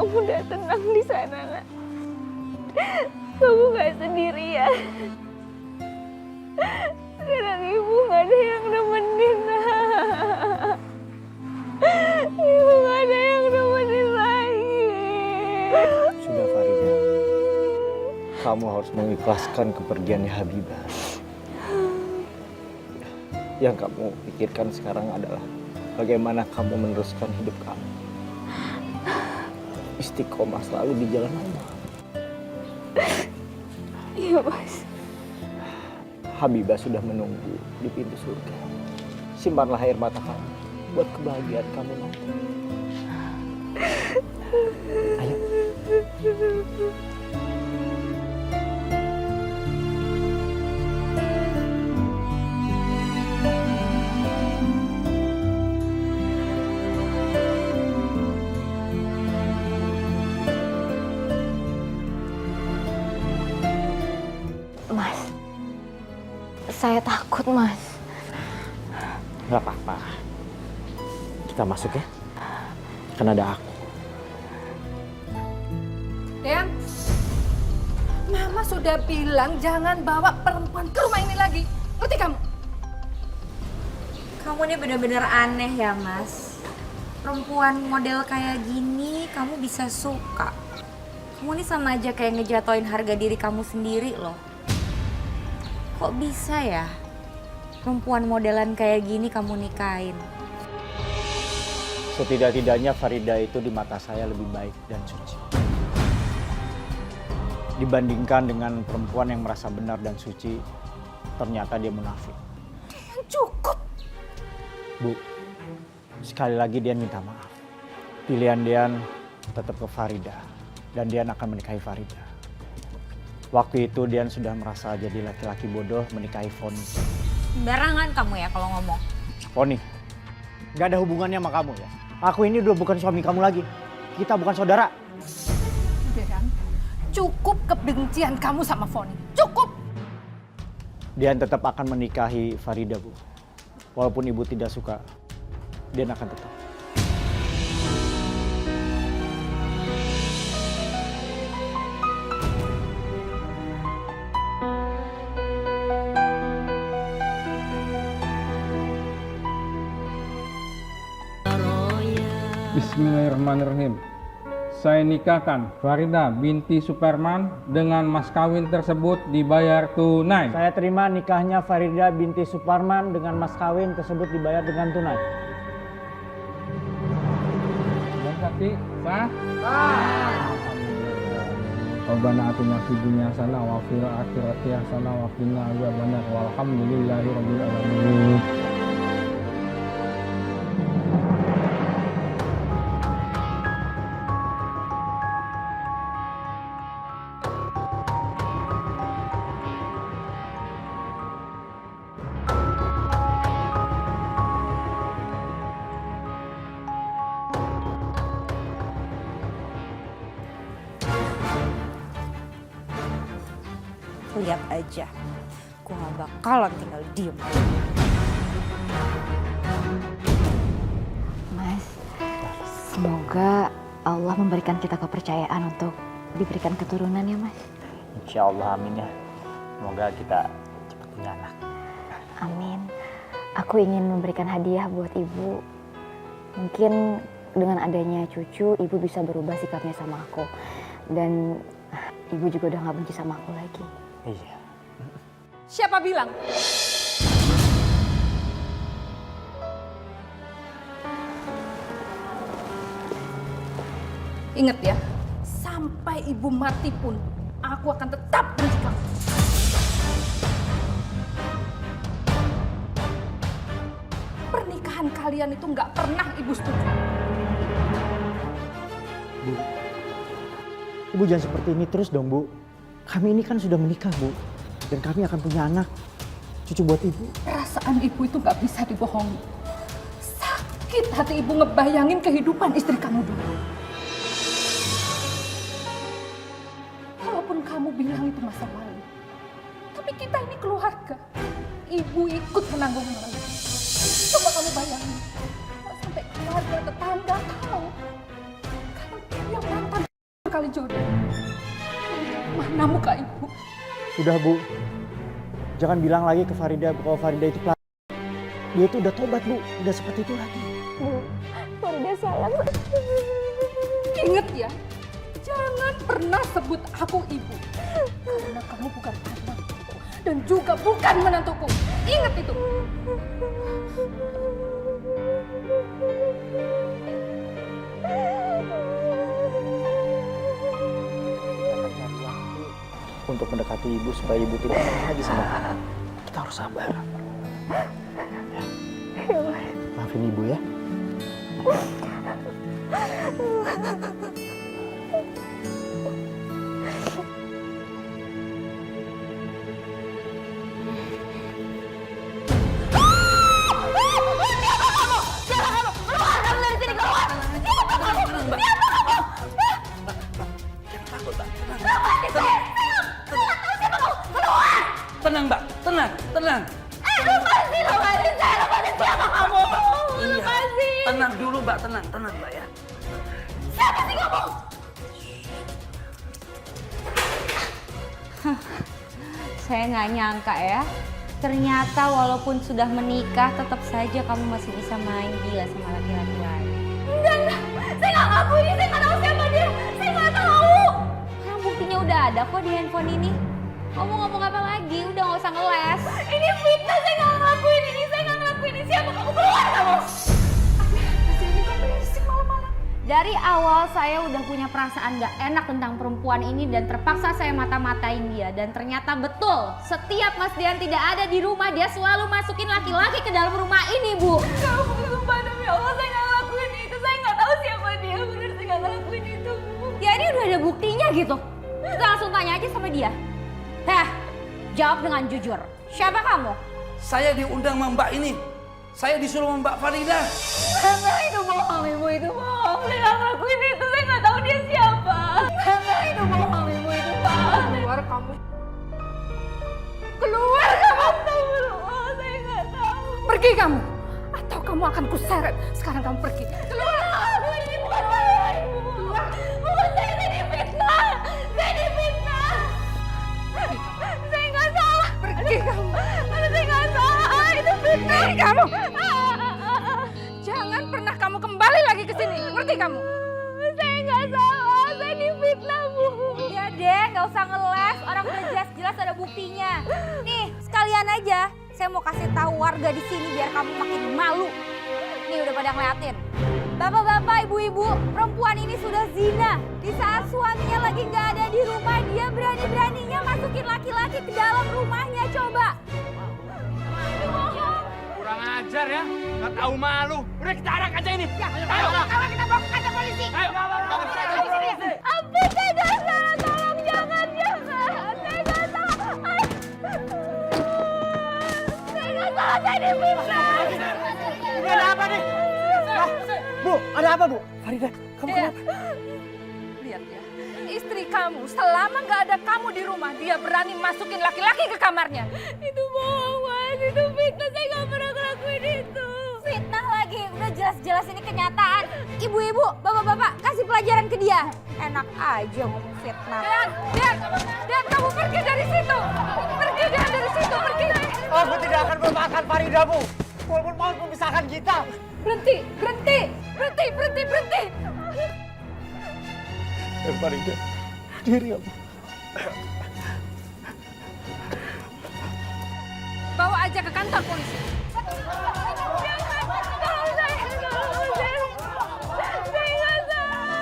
kamu udah tenang di sana, nak. Kamu gak sendirian. Sekarang ibu gak ada yang nemenin, nak. Ibu gak ada yang nemenin lagi. Sudah Farida, kamu harus mengikhlaskan kepergiannya Habibah. Yang kamu pikirkan sekarang adalah bagaimana kamu meneruskan hidup kamu. Istiqomah selalu di jalan Allah. Iya, Mas. Habibah sudah menunggu di pintu surga. Simpanlah air mata kamu buat kebahagiaan kamu nanti. Ayo. Mas, saya takut, Mas. Gak apa-apa. Kita masuk ya. Kan ada aku. Dean, Mama sudah bilang jangan bawa perempuan ke rumah ini lagi. Ngerti kamu? Kamu ini benar-benar aneh ya, Mas. Perempuan model kayak gini kamu bisa suka. Kamu ini sama aja kayak ngejatoin harga diri kamu sendiri loh. Kok bisa ya? Perempuan modelan kayak gini kamu nikahin. Setidak-tidaknya Farida itu di mata saya lebih baik dan suci. Dibandingkan dengan perempuan yang merasa benar dan suci, ternyata dia munafik. Cukup. Bu, sekali lagi Dian minta maaf. Pilihan Dian tetap ke Farida dan Dian akan menikahi Farida. Waktu itu Dian sudah merasa jadi laki-laki bodoh menikahi Foni. Sembarangan kamu ya kalau ngomong. Foni, gak ada hubungannya sama kamu ya. Aku ini udah bukan suami kamu lagi. Kita bukan saudara. Dean, cukup kebencian kamu sama Foni. Cukup. Dian tetap akan menikahi Farida, Bu. Walaupun ibu tidak suka, Dian akan tetap. Bismillahirrahmanirrahim. Saya nikahkan Farida binti Superman dengan mas kawin tersebut dibayar tunai. Saya terima nikahnya Farida binti Suparman dengan mas kawin tersebut dibayar dengan tunai. Dan saksi sah? Sah. Rabbana atina fid dunya hasanah wa fil akhirati hasanah wa qina adzabannar. Walhamdulillahirabbil alamin. Lihat aja, gue gak bakalan tinggal diem. Mas, semoga Allah memberikan kita kepercayaan untuk diberikan keturunan ya, Mas. Insya Allah, amin ya. Semoga kita cepat punya anak. Amin. Aku ingin memberikan hadiah buat ibu. Mungkin dengan adanya cucu, ibu bisa berubah sikapnya sama aku. Dan ibu juga udah gak benci sama aku lagi. Iya. Siapa bilang? Ingat ya, sampai ibu mati pun aku akan tetap benci kamu. Pernikahan kalian itu nggak pernah ibu setuju. Bu, Ibu jangan seperti ini terus dong, Bu. Kami ini kan sudah menikah, Bu. Dan kami akan punya anak. Cucu buat Ibu. Perasaan ibu itu nggak bisa dibohongi. Sakit hati ibu ngebayangin kehidupan istri kamu dulu. Walaupun kamu bilang itu masa lalu, tapi kita ini keluarga. Ibu ikut menanggung hal itu. Coba kamu bayangin, sampai keluarga tetangga tahu kalau dia mantan kali jodoh. Mana muka ibu? Sudah Bu, jangan bilang lagi ke Farida kalau Farida itu pelacur. Dia itu udah tobat Bu, udah seperti itu lagi. Bu, Farida salah. Ingat ya, jangan pernah sebut aku ibu. Karena kamu bukan anakku dan juga bukan menantuku. Ingat itu. Kita akan cari waktu untuk mendekati ibu supaya ibu tidak marah lagi sama kita. Kita harus sabar. Ya. Maafin ibu ya. Tenang, Mbak. Tenang, tenang. Lepasin siapa kamu? Lepasin. Tenang dulu, Mbak. Tenang, Mbak ya. Siapa sih kamu? Saya nggak nyangka ya. Ternyata walaupun sudah menikah, tetap saja kamu masih bisa main gila sama laki-laki lain. Enggak. Saya nggak ngakuin ini. Saya nggak tahu siapa dia. Saya nggak tahu. Karena buktinya udah ada kok di handphone ini. Kamu ngomong apa lagi? Udah nggak usah ngeles. Ini fitnah. Saya nggak ngelakuin ini. Saya nggak ngelakuin ini. Siapa kamu? Keluar kamu. Ini kok berisik malam-malam. Dari awal saya udah punya perasaan gak enak tentang perempuan ini dan terpaksa saya mata-matain dia. Dan ternyata betul, setiap Mas Dian tidak ada di rumah, dia selalu masukin laki-laki ke dalam rumah ini, Bu. Kamu sumpah demi Allah saya nggak ngelakuin itu. Saya nggak tahu siapa dia. Bener saya nggak ngelakuin itu, Bu. Ya ini udah ada buktinya gitu. Kita langsung tanya aja sama dia. Jawab dengan jujur. Siapa kamu? Saya diundang sama Mbak ini. Saya disuruh sama Mbak Farida. Karena itu bohong, Ibu. Itu bohong. Saya nggak ngelakuin itu. Saya nggak tahu dia siapa. Karena itu bohong, Ibu. Itu bohong. Keluar kamu. Keluar kamu. Astagfirullah. Saya nggak tahu. Pergi kamu. Atau kamu akan kuseret. Sekarang kamu pergi. Keluar. Ini bukan saya, Ibu. Bukan saya difitnah. Saya difitnah. Saya nggak salah. Pergi kamu. Saya nggak salah. Itu fitnah kamu. Jangan pernah kamu kembali lagi ke sini. Ngerti kamu? Saya nggak salah. Saya difitnah, Bu. Ya deh, nggak usah ngeles. Orang udah jelas-jelas ada buktinya. Nih, sekalian aja. Saya mau kasih tahu warga di sini biar kamu makin malu. Nih udah pada ngeliatin. Bapak-bapak, ibu-ibu, perempuan ini sudah zina. Di saat suaminya lagi nggak ada di rumah, dia berani-beraninya masukin laki-laki ke dalam rumahnya. Coba. Kurang ajar ya, nggak tahu malu. Udah kita arak aja ini. Ayo, Kalau kita bawa ke kantor polisi. ayo. Ampun, saya nggak salah. Tolong jangan. Saya nggak salah. Saya nggak salah. Saya difitnah. Ini ada apa nih? Bu, ada apa Bu? Farida, kamu kenapa? Lihat ya, istri kamu selama nggak ada kamu di rumah, dia berani masukin laki-laki ke kamarnya. Itu bohong, Mas. Itu fitnah. Saya nggak pernah ngelakuin itu. Fitnah lagi. Udah jelas-jelas ini kenyataan. Ibu-ibu, bapak-bapak, kasih pelajaran ke dia. Enak aja ngomong fitnah. Dan kamu pergi dari situ. Pergi dari situ, pergi. Aku tidak akan melupakan Farida Bu. Walaupun mau memisahkan kita. Berhenti. Farida, diri kamu. Bawa aja ke kantor polisi. Saya nggak salah.